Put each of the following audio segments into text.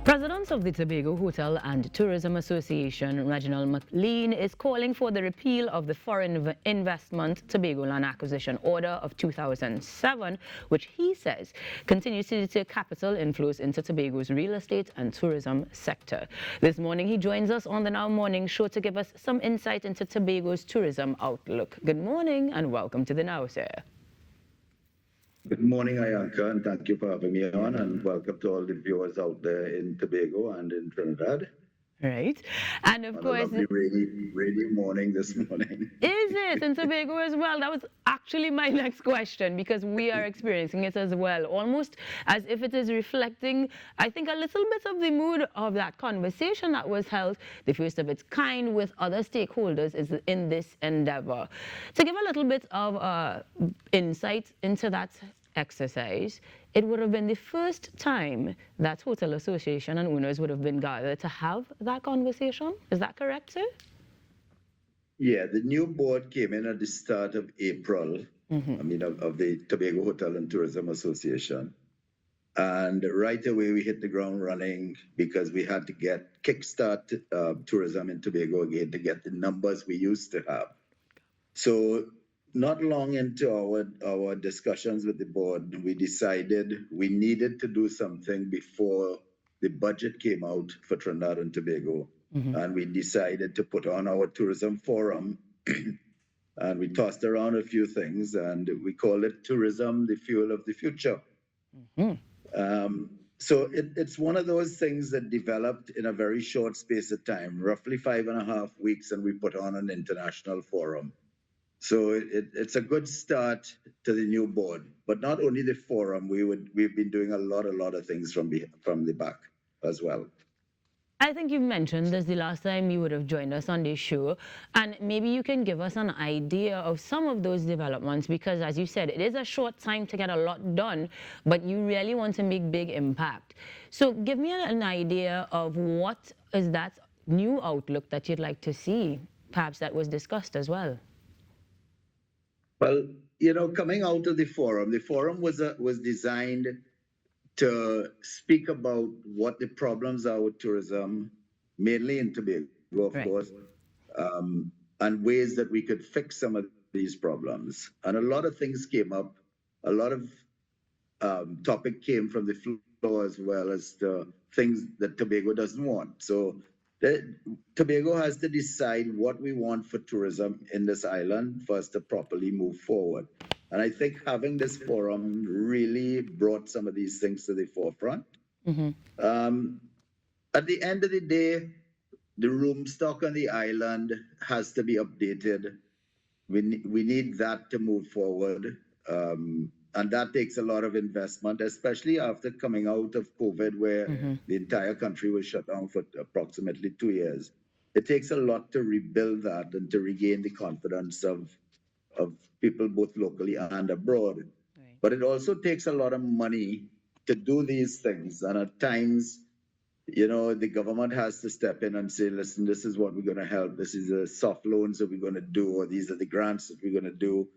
President of the Tobago Hotel and Tourism Association, Reginald Mac Lean, is calling for the repeal of the Foreign Investment Tobago Land Acquisition Order of 2007, which he says continues to deter capital inflows into Tobago's real estate and tourism sector. This morning, he joins us on the Now Morning Show to give us some insight into Tobago's tourism outlook. Good morning and welcome to the Now, sir. Good morning, Ayanka, and thank you for having me on, and welcome to all the viewers out there in Tobago and in Trinidad. Right. And of course, a lovely rainy morning this morning. Is it in Tobago as well? That was actually my next question, because we are experiencing it as well, almost as if it is reflecting, I think, a little bit of the mood of that conversation that was held, the first of its kind, with other stakeholders is in this endeavor. To give a little bit of insight into that exercise, it would have been the first time that hotel association and owners would have been gathered to have that conversation. Is that correct, sir? Yeah, the new board came in at the start of April, of the Tobago Hotel and Tourism Association. And right away, we hit the ground running because we had to kickstart tourism in Tobago again to get the numbers we used to have. So not long into our discussions with the board, we decided we needed to do something before the budget came out for Trinidad and Tobago. And we decided to put on our tourism forum. And we tossed around a few things, and we call it Tourism, the Fuel of the Future. So it's one of those things that developed in a very short space of time, roughly 5.5 weeks, and we put on an international forum. So it's a good start to the new board. But not only the forum, we've been doing a lot of things from the back as well. I think you mentioned this the last time you would have joined us on this show, and maybe you can give us an idea of some of those developments, because as you said, it is a short time to get a lot done, but you really want to make big impact. So give me an idea of what is that new outlook that you'd like to see, perhaps that was discussed as well. Well, coming out of the forum was designed to speak about what the problems are with tourism, mainly in Tobago, of course, and ways that we could fix some of these problems. And a lot of things came up. A lot of topic came from the floor, as well as the things that Tobago doesn't want. So Tobago has to decide what we want for tourism in this island for us to properly move forward. And I think having this forum really brought some of these things to the forefront. At the end of the day, the room stock on the island has to be updated. We need that to move forward. And that takes a lot of investment, especially after coming out of COVID, where the entire country was shut down for approximately 2 years. It takes a lot to rebuild that and to regain the confidence of people both locally and abroad. But it also takes a lot of money to do these things. And at times, the government has to step in and say, listen, this is what we're going to help. This is the soft loans that we're going to do, or these are the grants that we're going to do.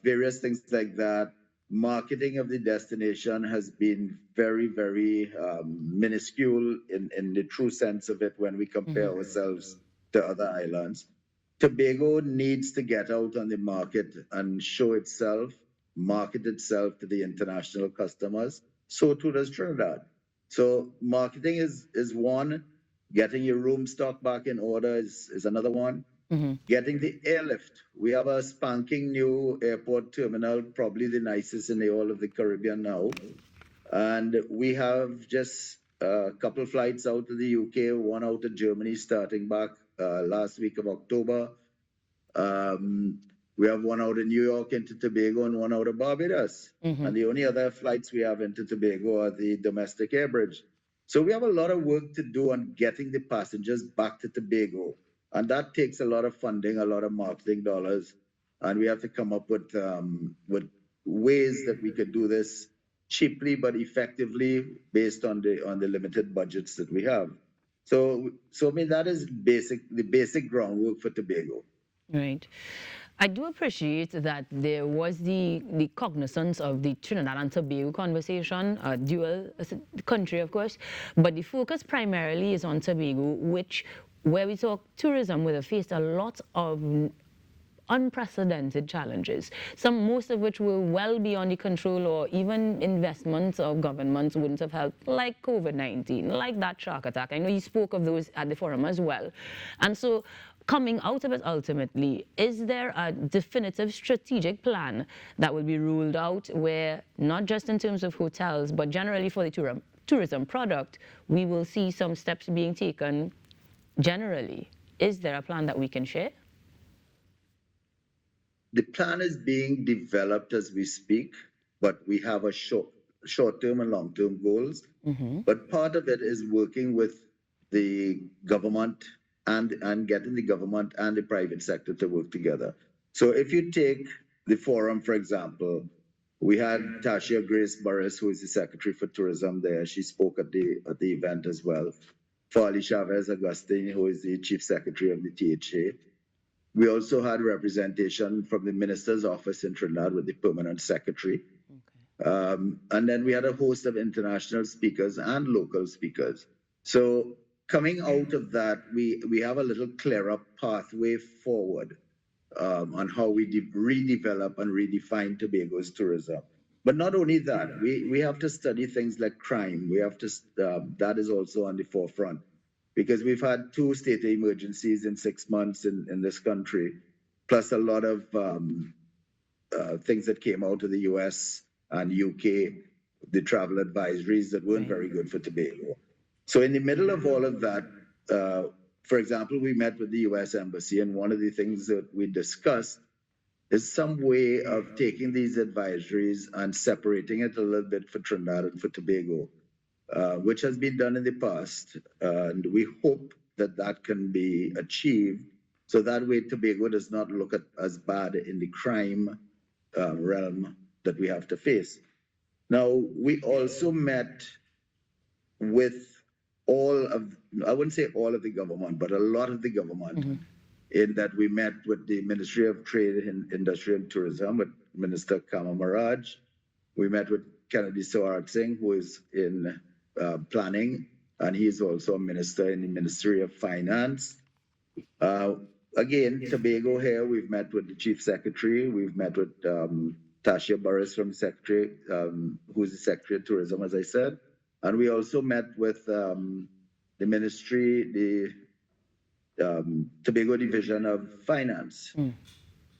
Various things like that. Marketing of the destination has been very, very minuscule in the true sense of it when we compare ourselves to other islands. Tobago needs to get out on the market and show itself, market itself to the international customers. So too does Trinidad. So marketing is one. Getting your room stock back in order is another one. Getting the airlift. We have a spanking new airport terminal, probably the nicest in the whole of the Caribbean now. And we have just a couple of flights out of the UK, one out of Germany starting back last week of October. We have one out of New York into Tobago and one out of Barbados. And the only other flights we have into Tobago are the domestic air bridge. So we have a lot of work to do on getting the passengers back to Tobago. And that takes a lot of funding, a lot of marketing dollars. And we have to come up with ways that we could do this cheaply but effectively based on the limited budgets that we have. So I mean, that is the basic groundwork for Tobago. Right. I do appreciate that there was the cognizance of the Trinidad and Tobago conversation, a dual country, of course, but the focus primarily is on Tobago, where we talk tourism, where they faced a lot of unprecedented challenges, most of which were well beyond the control or even investments of governments wouldn't have helped, like COVID-19, like that shark attack. I know you spoke of those at the forum as well. And so coming out of it ultimately, is there a definitive strategic plan that will be ruled out where not just in terms of hotels, but generally for the tourism product, we will see some steps being taken generally? Is there a plan that we can share? The plan is being developed as we speak, but we have a short-term and long-term goals. But part of it is working with the government and getting the government and the private sector to work together. So if you take the forum, for example, we had Tasha Grace Burris, who is the Secretary for Tourism there. She spoke at the event as well. Farley Chavez Agustin, who is the Chief Secretary of the THA. We also had representation from the Minister's Office in Trinidad with the Permanent Secretary. And then we had a host of international speakers and local speakers. So coming out of that, we have a little clearer pathway forward on how we redevelop and redefine Tobago's tourism. But not only that, we have to study things like crime. We have to, that is also on the forefront, because we've had 2 state emergencies in 6 months in this country, plus a lot of things that came out of the US and UK, the travel advisories that weren't very good for Tobago. So in the middle of all of that, for example, we met with the US Embassy, and one of the things that we discussed is some way of taking these advisories and separating it a little bit for Trinidad and for Tobago, which has been done in the past. And we hope that that can be achieved, so that way Tobago does not look at as bad in the crime realm that we have to face. Now, we also met with all of, I wouldn't say all of the government, but a lot of the government, in that we met with the Ministry of Trade and Industry and Tourism, with Minister Kama Maraj. We met with Kennedy Sawar Singh, who is in planning, and he is also a minister in the Ministry of Finance. Again, Tobago here, we've met with the Chief Secretary, we've met with Tasha Burris from the Secretary, who's the Secretary of Tourism, as I said. And we also met with the ministry, the Tobago Division of Finance.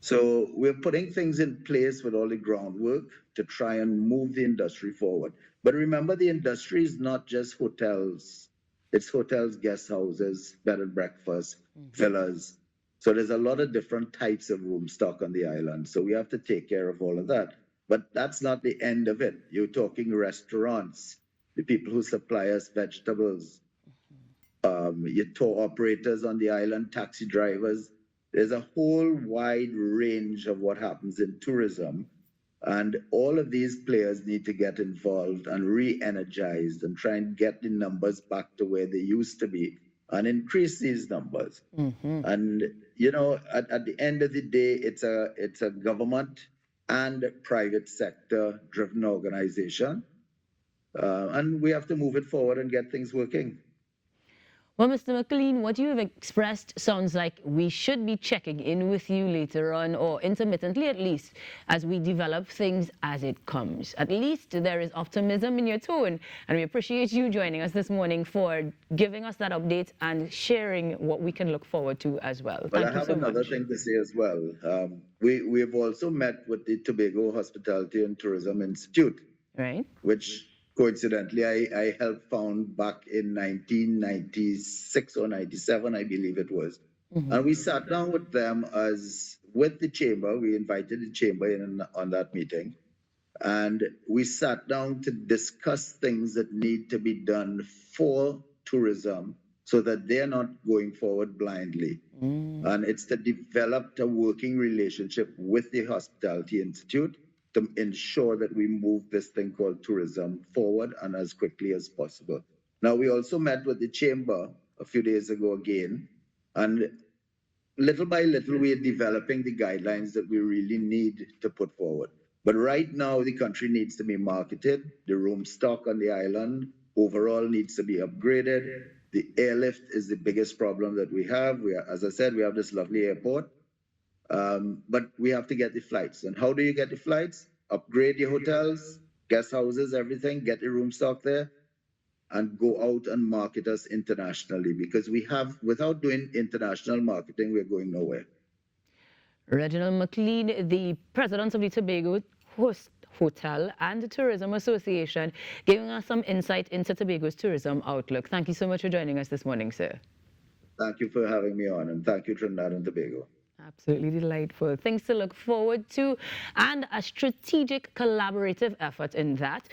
So we're putting things in place with all the groundwork to try and move the industry forward. But remember, the industry is not just hotels. It's hotels, guest houses, bed and breakfast, villas. So there's a lot of different types of room stock on the island. So we have to take care of all of that. But that's not the end of it. You're talking restaurants, the people who supply us vegetables, your tour operators on the island, taxi drivers. There's a whole wide range of what happens in tourism. And all of these players need to get involved and re-energized and try and get the numbers back to where they used to be and increase these numbers. And, you know, at the end of the day, it's a government and private sector driven organization. And we have to move it forward and get things working. Well, Mr. Mac Lean, what you have expressed sounds like we should be checking in with you later on, or intermittently at least, as we develop things as it comes. At least there is optimism in your tone, and we appreciate you joining us this morning for giving us that update and sharing what we can look forward to as well. Well, Thank you so much. I have another thing to say as well. We have also met with the Tobago Hospitality and Tourism Institute, right, which coincidentally, I helped found back in 1996 or 97, I believe it was. And we sat down with them with the chamber. We invited the chamber in on that meeting. And we sat down to discuss things that need to be done for tourism so that they're not going forward blindly. And it's to develop a working relationship with the Hospitality Institute to ensure that we move this thing called tourism forward and as quickly as possible. Now, we also met with the chamber a few days ago again, and little by little, we're developing the guidelines that we really need to put forward. But right now, the country needs to be marketed. The room stock on the island overall needs to be upgraded. The airlift is the biggest problem that we have. As I said, we have this lovely airport, but we have to get the flights. And how do you get the flights? Upgrade the hotels, guest houses, everything, get the room stock there, and go out and market us internationally, because without doing international marketing, we're going nowhere. Reginald Mac Lean, the president of the Tobago Hotel and Tourism Association, giving us some insight into Tobago's tourism outlook. Thank you so much for joining us this morning, sir. Thank you for having me on, and thank you, Trinidad and Tobago. Absolutely delightful. Things to look forward to and a strategic collaborative effort in that.